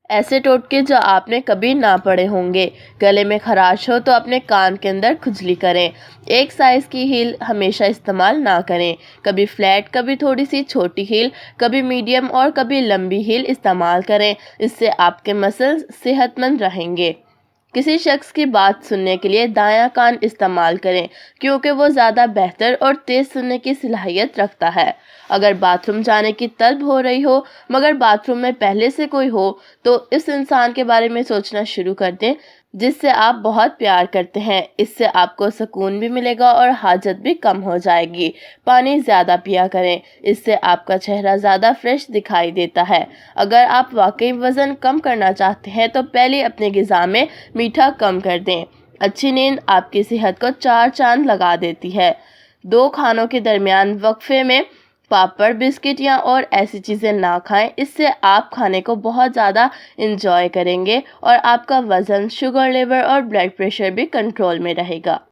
ایسے ٹوٹکے جو آپ نے کبھی نہ پڑھے ہوں گے۔ گلے میں خراش ہو تو اپنے کان کے اندر کھجلی کریں۔ ایک سائز کی ہیل ہمیشہ استعمال نہ کریں۔ کبھی فلیٹ، کبھی تھوڑی سی چھوٹی ہیل، کبھی میڈیم اور کبھی لمبی ہیل استعمال کریں۔ اس سے آپ کے مسلز صحت مند رہیں گے۔ کسی شخص کی بات سننے کے لیے دایاں کان استعمال کریں، کیونکہ وہ زیادہ بہتر اور تیز سننے کی صلاحیت رکھتا ہے۔ اگر باتھ روم جانے کی طلب ہو رہی ہو مگر باتھ روم میں پہلے سے کوئی ہو تو اس انسان کے بارے میں سوچنا شروع کر دیں جس سے آپ بہت پیار کرتے ہیں۔ اس سے آپ کو سکون بھی ملے گا اور حاجت بھی کم ہو جائے گی۔ پانی زیادہ پیا کریں، اس سے آپ کا چہرہ زیادہ فریش دکھائی دیتا ہے۔ اگر آپ واقعی وزن کم کرنا چاہتے ہیں تو پہلے اپنے غذا میں میٹھا کم کر دیں۔ اچھی نیند آپ کی صحت کو 4 چاند لگا دیتی ہے۔ 2 کھانوں کے درمیان وقفے میں پاپڑ، بسکٹ یا اور ایسی چیزیں نہ کھائیں۔ اس سے آپ کھانے کو بہت زیادہ انجوائے کریں گے اور آپ کا وزن، شوگر لیول اور بلڈ پریشر بھی کنٹرول میں رہے گا۔